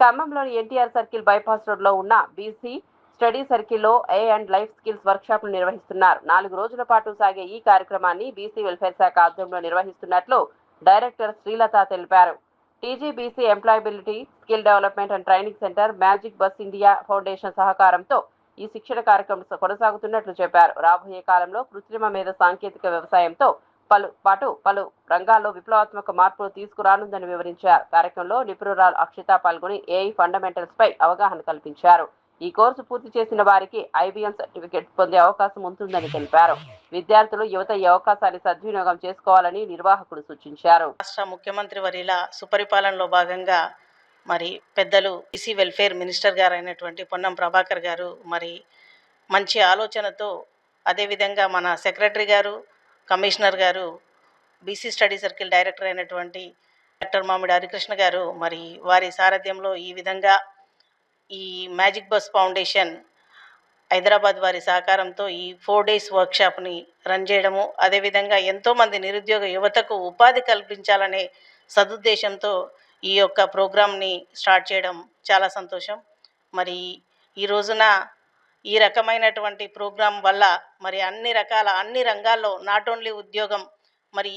ఖమ్మంలోని NTR circle bypass రోడ్లో ఉన్న BC study సర్కిల్లో ఏ అండ్ లైఫ్ స్కిల్స్ వర్క్షాప్ను నిర్వహిస్తున్నారు. 4 రోజుల పాటు సాగే ఈ కార్యక్రమాన్ని బీసీ వెల్ఫేర్ శాఖ ఆధ్వర్యంలో నిర్వహిస్తున్నట్లు డైరెక్టర్ శ్రీలత తెలిపారు. TGBC employability skill development and training centre, magic bus India foundation సహకారంతో ఈ శిక్షణ కార్యక్రమం కొనసాగుతున్నట్లు చెప్పారు. రాబోయే కాలంలో కృత్రిమ మేధ సాంకేతిక వ్యవసాయంతో పలు రంగాల్లో విప్లవాత్మక మార్పులు తీసుకురానుందని వివరించారు. కార్యక్రమంలో నిపుణురాలు అక్షిత పాల్గొని ఏఐ ఫండమెంటల్స్ పై అవగాహన కల్పించారు. ఈ కోర్సు పూర్తి చేసిన వారికి ఐబీఎం సర్టిఫికెట్ పొందే అవకాశం ఉంటుందని తెలిపారు. విద్యార్థులు, యువత ఈ అవకాశాన్ని సద్వినియోగం చేసుకోవాలని నిర్వాహకులు సూచించారు. రాష్ట్ర ముఖ్యమంత్రి వర్యుల సుపరిపాలనలో భాగంగా మరి పెద్దలు బీసీ వెల్ఫేర్ మినిస్టర్ గారు అయినటువంటి పొన్నం ప్రభాకర్ గారు మరి మంచి ఆలోచనతో, అదేవిధంగా మన సెక్రటరీ గారు, కమిషనర్ గారు, బీసీ స్టడీ సర్కిల్ డైరెక్టర్ అయినటువంటి డాక్టర్ మామిడి హరికృష్ణ గారు మరి వారి సారథ్యంలో ఈ విధంగా ఈ మ్యాజిక్ బస్ ఫౌండేషన్ హైదరాబాద్ వారి సహకారంతో ఈ 4 days వర్క్షాప్ని రన్ చేయడము, అదేవిధంగా ఎంతోమంది నిరుద్యోగ యువతకు ఉపాధి కల్పించాలనే సదుద్దేశంతో ఈ యొక్క ప్రోగ్రామ్ని స్టార్ట్ చేయడం చాలా సంతోషం. మరి ఈ రోజున ఈ రకమైనటువంటి ప్రోగ్రాం వల్ల మరి అన్ని రంగాల్లో నాట్ ఓన్లీ ఉద్యోగం, మరి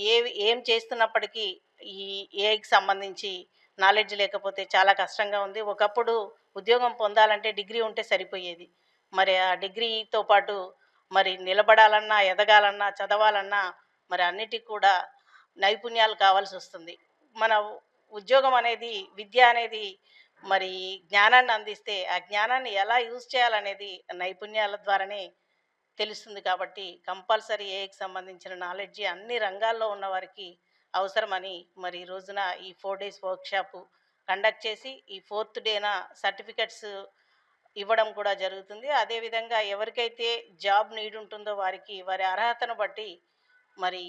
ఏం చేస్తున్నప్పటికీ ఈ ఏఐకి సంబంధించి నాలెడ్జ్ లేకపోతే చాలా కష్టంగా ఉంది. ఒకప్పుడు ఉద్యోగం పొందాలంటే డిగ్రీ ఉంటే సరిపోయేది. మరి ఆ డిగ్రీతో పాటు మరి నిలబడాలన్నా, ఎదగాలన్నా, చదవాలన్నా మరి అన్నిటికి కూడా నైపుణ్యాలు కావాల్సి వస్తుంది. మన ఉద్యోగం అనేది, విద్య అనేది మరి జ్ఞానాన్ని అందిస్తే ఆ జ్ఞానాన్ని ఎలా యూజ్ చేయాలనేది నైపుణ్యాల ద్వారానే తెలుస్తుంది. కాబట్టి కంపల్సరీ ఏఐకి సంబంధించిన నాలెడ్జి అన్ని రంగాల్లో ఉన్న వారికి అవసరమని మరి ఈ రోజున ఈ 4 days వర్క్షాప్ కండక్ట్ చేసి ఈ 4th డేన సర్టిఫికెట్స్ ఇవ్వడం కూడా జరుగుతుంది. అదేవిధంగా ఎవరికైతే జాబ్ నీడ్ ఉంటుందో వారికి వారి అర్హతను బట్టి మరి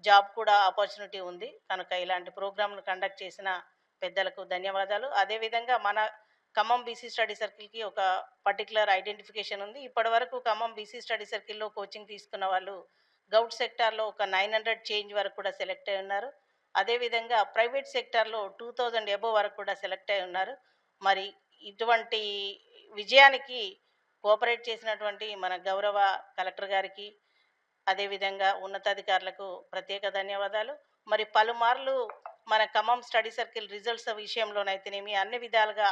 జాబ్ కూడా ఆపర్చునిటీ ఉంది. కనుక ఇలాంటి ప్రోగ్రాంను కండక్ట్ చేసిన పెద్దలకు ధన్యవాదాలు. అదేవిధంగా మన ఖమ్మం బీసీ స్టడీ సర్కిల్కి ఒక పర్టికులర్ ఐడెంటిఫికేషన్ ఉంది. ఇప్పటి వరకు ఖమ్మం బీసీ స్టడీ సర్కిల్లో కోచింగ్ తీసుకున్న వాళ్ళు గౌట్ సెక్టార్లో ఒక 900 చేంజ్ వరకు కూడా సెలెక్ట్ అయి ఉన్నారు. అదేవిధంగా ప్రైవేట్ సెక్టార్లో 2000 అబోవ్ వరకు కూడా సెలెక్ట్ అయి ఉన్నారు. మరి ఇటువంటి విజయానికి కోఆపరేట్ చేసినటువంటి మన గౌరవ కలెక్టర్ గారికి, అదేవిధంగా ఉన్నతాధికారులకు ప్రత్యేక ధన్యవాదాలు. మరి పలుమార్లు మన ఖమ్మం స్టడీ సర్కిల్ రిజల్ట్స్ విషయంలోనైతేనేమి అన్ని విధాలుగా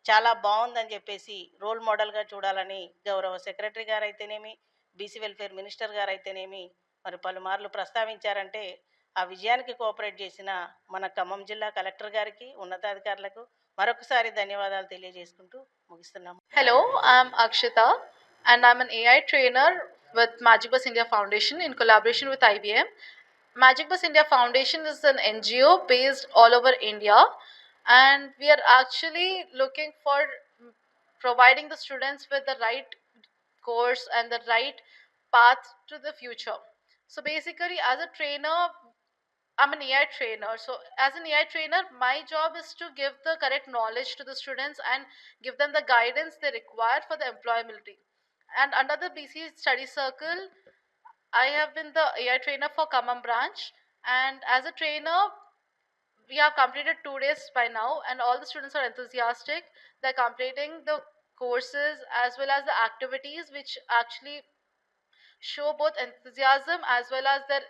చాలా బాగుందని చెప్పేసి రోల్ మోడల్గా చూడాలని గౌరవ సెక్రటరీ గారు అయితేనేమి, బీసీ వెల్ఫేర్ మినిస్టర్ గారు అయితేనేమి మరి పలుమార్లు ప్రస్తావించారంటే ఆ విజయానికి కోఆపరేట్ చేసిన మన ఖమ్మం జిల్లా కలెక్టర్ గారికి, ఉన్నతాధికారులకు మరొకసారి ధన్యవాదాలు తెలియజేసుకుంటూ ముగిస్తున్నాము. Hello, I'm Akshita and I'm an AI trainer with Magic Bus India Foundation in collaboration with IBM. Magic Bus India Foundation is an NGO based all over India, and we are actually looking for providing the students with the right course and the right path to the future. So basically, as a trainer, I'm an AI trainer. So as an AI trainer, my job is to give the correct knowledge to the students and give them the guidance they require for the employability. And under the BC Study Circle, I have been the AI trainer for Kamam branch. And as a trainer, we have completed 2 days by now, and all the students are enthusiastic. They're completing the courses as well as the activities, which actually show both enthusiasm as well as their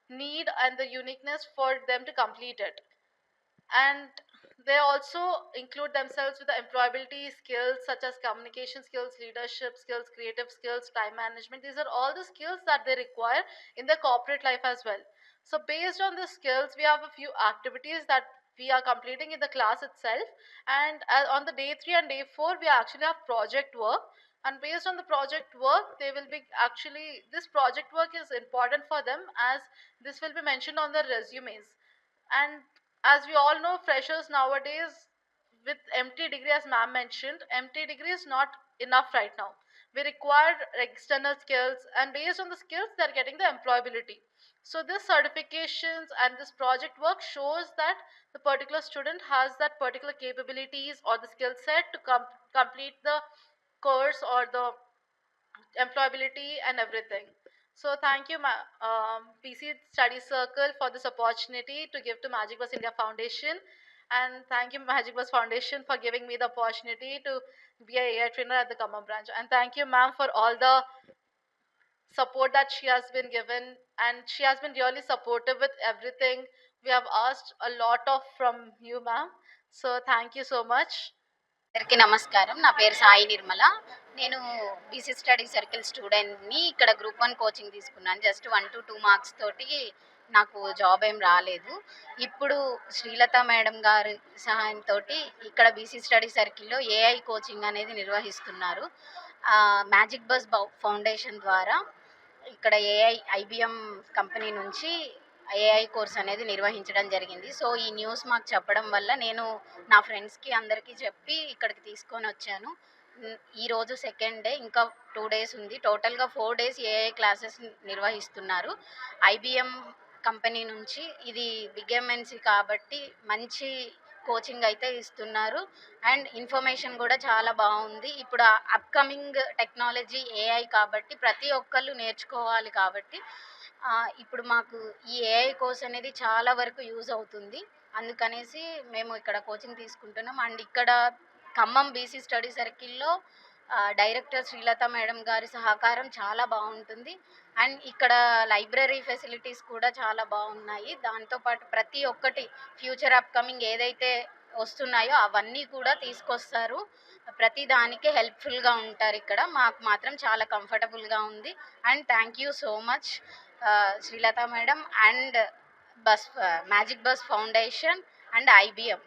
need and the uniqueness for them to complete it. And they also include themselves with the employability skills such as communication skills, leadership skills, creative skills, time management. These are all the skills that they require in their corporate life as well. So based on the skills, we have a few activities that we are completing in the class itself, and on the day 3 and day 4 we actually have project work. And based on the project work, they will be actually, this project work is important for them as this will be mentioned on their resumes. And as we all know, freshers nowadays with empty degree, as ma'am mentioned, empty degree is not enough right now. We require external skills, and based on the skills they're getting the employability. So this certifications and this project work shows that the particular student has that particular capabilities or the skill set to complete the course or the employability and everything. So thank you, PC Study Circle, for this opportunity to give to Magic Bus India Foundation. And thank you, Magic Bus Foundation, for giving me the opportunity to be a AI trainer at the Khammam branch. And thank you, ma'am, for all the support that she has been given, and she has been really supportive with everything. We have asked a lot of from you, ma'am. So thank you so much. అందరికీ నమస్కారం. నా పేరు సాయి నిర్మల. నేను BC study circle స్టూడెంట్ని. ఇక్కడ group 1 coaching తీసుకున్నాను. Just 1 to 2 marks తోటి నాకు జాబ్ ఏం రాలేదు. ఇప్పుడు శ్రీలత మేడం గారి సహాయంతో ఇక్కడ బీసీ స్టడీ సర్కిల్లో ఏఐ కోచింగ్ అనేది నిర్వహిస్తున్నారు. మ్యాజిక్ బస్ ఫౌండేషన్ ద్వారా ఇక్కడ ఐబిఎం కంపెనీ నుంచి ఏఐ కోర్స్ అనేది నిర్వహించడం జరిగింది. సో ఈ న్యూస్ మాకు చెప్పడం వల్ల నేను నా ఫ్రెండ్స్కి అందరికీ చెప్పి ఇక్కడికి తీసుకొని వచ్చాను. ఈరోజు సెకండ్ డే, ఇంకా 2 days ఉంది. టోటల్గా 4 days ఏఐ క్లాసెస్ నిర్వహిస్తున్నారు. ఐబిఎం కంపెనీ నుంచి. ఇది బిగ్ ఎంఎన్సీ కాబట్టి మంచి కోచింగ్ అయితే ఇస్తున్నారు. అండ్ ఇన్ఫర్మేషన్ కూడా చాలా బాగుంది. ఇప్పుడు అప్కమింగ్ టెక్నాలజీ ఏఐ కాబట్టి ప్రతి ఒక్కళ్ళు నేర్చుకోవాలి కాబట్టి ఇప్పుడు మాకు ఈ ఏఐ కోర్స్ అనేది చాలా వరకు యూజ్ అవుతుంది. అందుకనేసి మేము ఇక్కడ కోచింగ్ తీసుకుంటున్నాం. అండ్ ఇక్కడ ఖమ్మం బీసీ స్టడీ సర్కిల్లో డైరెక్టర్ శ్రీలత మేడం గారి సహకారం చాలా బాగుంటుంది. అండ్ ఇక్కడ లైబ్రరీ ఫెసిలిటీస్ కూడా చాలా బాగున్నాయి. దాంతోపాటు ప్రతి ఒక్కటి ఫ్యూచర్ అప్కమింగ్ ఏదైతే వస్తున్నాయో అవన్నీ కూడా తీసుకొస్తారు. ప్రతి దానికి హెల్ప్ఫుల్గా ఉంటారు ఇక్కడ. మాకు మాత్రం చాలా కంఫర్టబుల్గా ఉంది. And thank you so much Srilatha madam and magic bus foundation and IBM.